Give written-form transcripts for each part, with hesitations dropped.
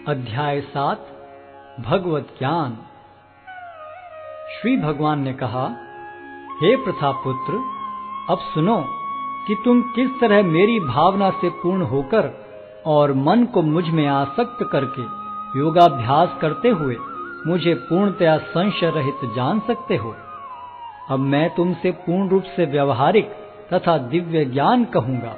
अध्याय 7 भगवत ज्ञान। श्री भगवान ने कहा, हे प्रथापुत्र, अब सुनो कि तुम किस तरह मेरी भावना से पूर्ण होकर और मन को मुझ में आसक्त करके योगाभ्यास करते हुए मुझे पूर्णतया संशय रहित जान सकते हो। अब मैं तुमसे पूर्ण रूप से व्यवहारिक तथा दिव्य ज्ञान कहूंगा।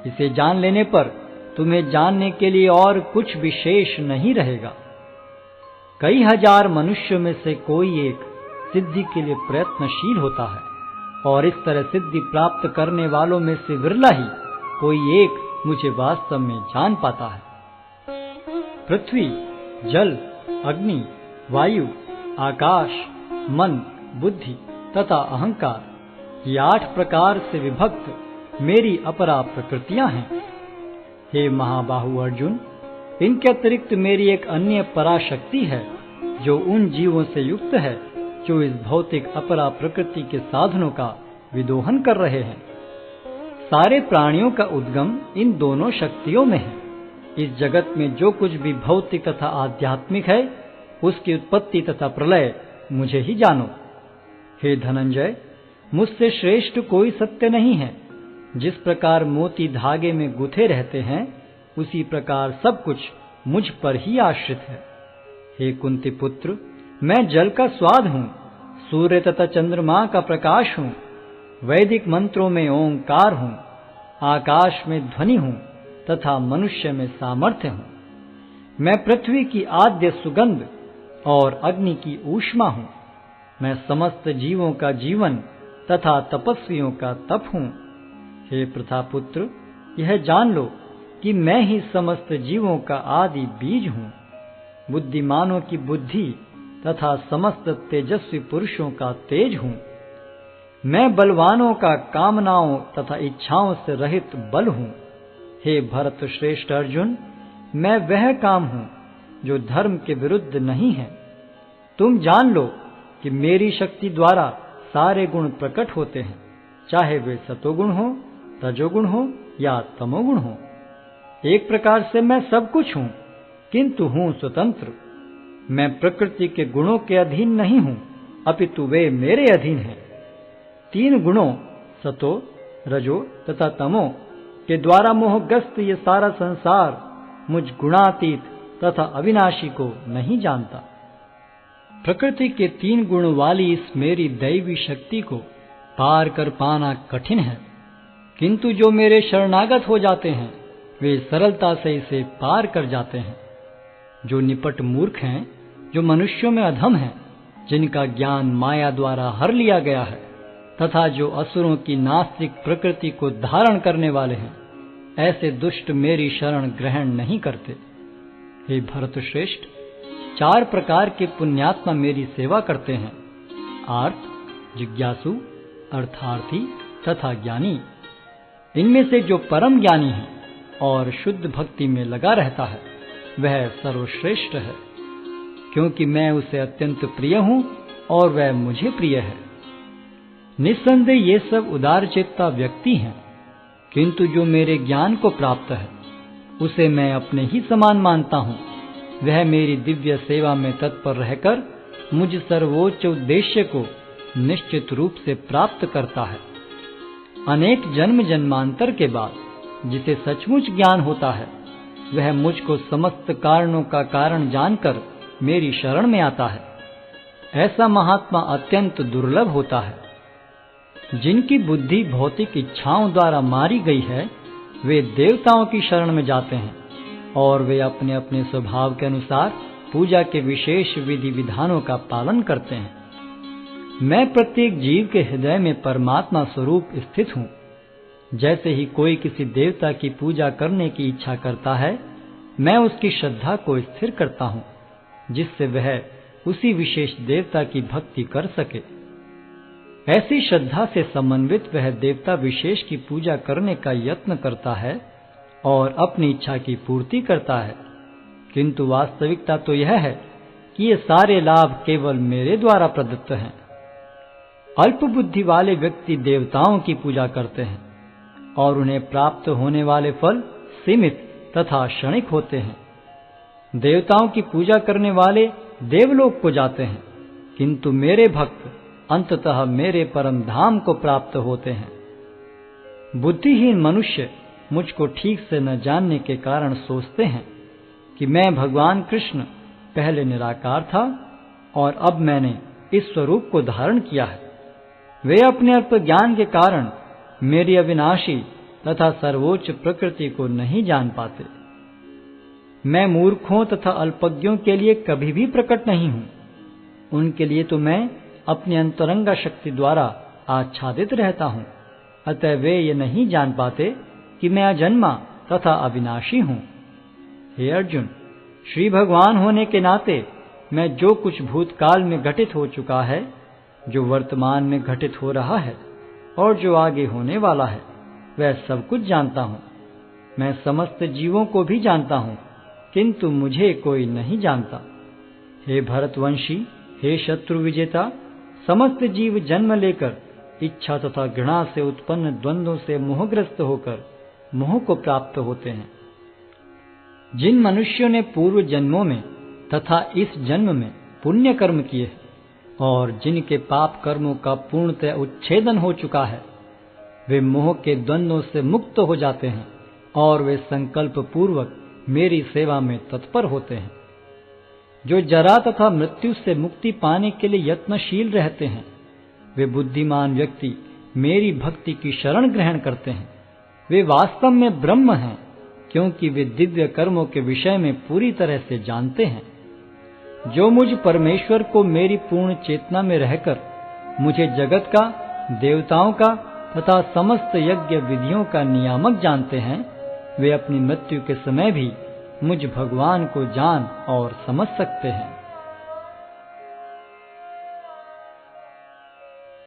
इसे जान लेने पर तुम्हें जानने के लिए और कुछ विशेष नहीं रहेगा। कई हजार मनुष्यों में से कोई एक सिद्धि के लिए प्रयत्नशील होता है, और इस तरह सिद्धि प्राप्त करने वालों में से विरला ही कोई एक मुझे वास्तव में जान पाता है। पृथ्वी, जल, अग्नि, वायु, आकाश, मन, बुद्धि तथा अहंकार, ये 8 प्रकार से विभक्त मेरी अपरा प्रकृतियां हैं। हे महाबाहु अर्जुन, इनके अतिरिक्त मेरी एक अन्य पराशक्ति है जो उन जीवों से युक्त है जो इस भौतिक अपरा प्रकृति के साधनों का विदोहन कर रहे हैं। सारे प्राणियों का उद्गम इन दोनों शक्तियों में है। इस जगत में जो कुछ भी भौतिक तथा आध्यात्मिक है, उसकी उत्पत्ति तथा प्रलय मुझे ही जानो। हे धनंजय, मुझसे श्रेष्ठ कोई सत्य नहीं है। जिस प्रकार मोती धागे में गुथे रहते हैं, उसी प्रकार सब कुछ मुझ पर ही आश्रित है। हे कुंती पुत्र, मैं जल का स्वाद हूँ, सूर्य तथा चंद्रमा का प्रकाश हूँ, वैदिक मंत्रों में ओंकार हूँ, आकाश में ध्वनि हूँ तथा मनुष्य में सामर्थ्य हूँ। मैं पृथ्वी की आद्य सुगंध और अग्नि की ऊष्मा हूँ। मैं समस्त जीवों का जीवन तथा तपस्वियों का तप हूँ। हे प्रथापुत्र, यह जान लो कि मैं ही समस्त जीवों का आदि बीज हूँ, बुद्धिमानों की बुद्धि तथा समस्त तेजस्वी पुरुषों का तेज हूँ। मैं बलवानों का कामनाओं तथा इच्छाओं से रहित बल हूँ। हे भरत श्रेष्ठ अर्जुन, मैं वह काम हूँ जो धर्म के विरुद्ध नहीं है। तुम जान लो कि मेरी शक्ति द्वारा सारे गुण प्रकट होते हैं, चाहे वे सतोगुण हो, रजोगुण हो या तमोगुण हो। एक प्रकार से मैं सब कुछ हूँ, किंतु हूँ स्वतंत्र। मैं प्रकृति के गुणों के अधीन नहीं हूँ, अपितु वे मेरे अधीन हैं। 3 गुणों सतो, रजो तथा तमो के द्वारा मोहग्रस्त ये सारा संसार मुझ गुणातीत तथा अविनाशी को नहीं जानता। प्रकृति के 3 गुण वाली इस मेरी दैवी शक्ति को पार कर पाना कठिन है, किंतु जो मेरे शरणागत हो जाते हैं वे सरलता से इसे पार कर जाते हैं। जो निपट मूर्ख हैं, जो मनुष्यों में अधम हैं, जिनका ज्ञान माया द्वारा हर लिया गया है, तथा जो असुरों की नास्तिक प्रकृति को धारण करने वाले हैं, ऐसे दुष्ट मेरी शरण ग्रहण नहीं करते। हे भरत श्रेष्ठ, 4 प्रकार के पुण्यात्मा मेरी सेवा करते हैं: आर्त, जिज्ञासु, अर्थार्थी तथा ज्ञानी। इनमें से जो परम ज्ञानी है और शुद्ध भक्ति में लगा रहता है, वह सर्वश्रेष्ठ है, क्योंकि मैं उसे अत्यंत प्रिय हूँ और वह मुझे प्रिय है। निस्संदेह ये सब उदारचेता व्यक्ति हैं, किंतु जो मेरे ज्ञान को प्राप्त है, उसे मैं अपने ही समान मानता हूँ। वह मेरी दिव्य सेवा में तत्पर रहकर मुझ सर्वोच्च उद्देश्य को निश्चित रूप से प्राप्त करता है। अनेक जन्म जन्मांतर के बाद जिसे सचमुच ज्ञान होता है, वह मुझको समस्त कारणों का कारण जानकर मेरी शरण में आता है। ऐसा महात्मा अत्यंत दुर्लभ होता है। जिनकी बुद्धि भौतिक इच्छाओं द्वारा मारी गई है, वे देवताओं की शरण में जाते हैं, और वे अपने अपने स्वभाव के अनुसार पूजा के विशेष विधि विधानों का पालन करते हैं। मैं प्रत्येक जीव के हृदय में परमात्मा स्वरूप स्थित हूँ। जैसे ही कोई किसी देवता की पूजा करने की इच्छा करता है, मैं उसकी श्रद्धा को स्थिर करता हूँ, जिससे वह उसी विशेष देवता की भक्ति कर सके। ऐसी श्रद्धा से समन्वित वह देवता विशेष की पूजा करने का यत्न करता है और अपनी इच्छा की पूर्ति करता है, किंतु वास्तविकता तो यह है कि ये सारे लाभ केवल मेरे द्वारा प्रदत्त हैं। अल्प बुद्धि वाले व्यक्ति देवताओं की पूजा करते हैं, और उन्हें प्राप्त होने वाले फल सीमित तथा क्षणिक होते हैं। देवताओं की पूजा करने वाले देवलोक को जाते हैं, किंतु मेरे भक्त अंततः मेरे परम धाम को प्राप्त होते हैं। बुद्धिहीन मनुष्य मुझको ठीक से न जानने के कारण सोचते हैं कि मैं भगवान कृष्ण पहले निराकार था और अब मैंने इस स्वरूप को धारण किया है। वे अपने अल्प ज्ञान के कारण मेरी अविनाशी तथा सर्वोच्च प्रकृति को नहीं जान पाते। मैं मूर्खों तथा अल्पज्ञों के लिए कभी भी प्रकट नहीं हूं। उनके लिए तो मैं अपनी अंतरंगा शक्ति द्वारा आच्छादित रहता हूं, अतः वे ये नहीं जान पाते कि मैं अजन्मा तथा अविनाशी हूं। हे अर्जुन, श्री भगवान होने के नाते मैं जो कुछ भूतकाल में घटित हो चुका है, जो वर्तमान में घटित हो रहा है और जो आगे होने वाला है, वह सब कुछ जानता हूं। मैं समस्त जीवों को भी जानता हूं, किंतु मुझे कोई नहीं जानता। हे भरतवंशी, हे शत्रु विजेता, समस्त जीव जन्म लेकर इच्छा तथा घृणा से उत्पन्न द्वंद्वों से मोहग्रस्त होकर मोह को प्राप्त होते हैं। जिन मनुष्यों ने पूर्व जन्मों में तथा इस जन्म में पुण्य कर्म किए और जिनके पाप कर्मों का पूर्णतः उच्छेदन हो चुका है, वे मोह के द्वंद्वों से मुक्त हो जाते हैं और वे संकल्प पूर्वक मेरी सेवा में तत्पर होते हैं। जो जरा तथा मृत्यु से मुक्ति पाने के लिए यत्नशील रहते हैं, वे बुद्धिमान व्यक्ति मेरी भक्ति की शरण ग्रहण करते हैं। वे वास्तव में ब्रह्म हैं, क्योंकि वे दिव्य कर्मों के विषय में पूरी तरह से जानते हैं। जो मुझ परमेश्वर को मेरी पूर्ण चेतना में रहकर मुझे जगत का, देवताओं का तथा समस्त यज्ञ विधियों का नियामक जानते हैं, वे अपनी मृत्यु के समय भी मुझ भगवान को जान और समझ सकते हैं।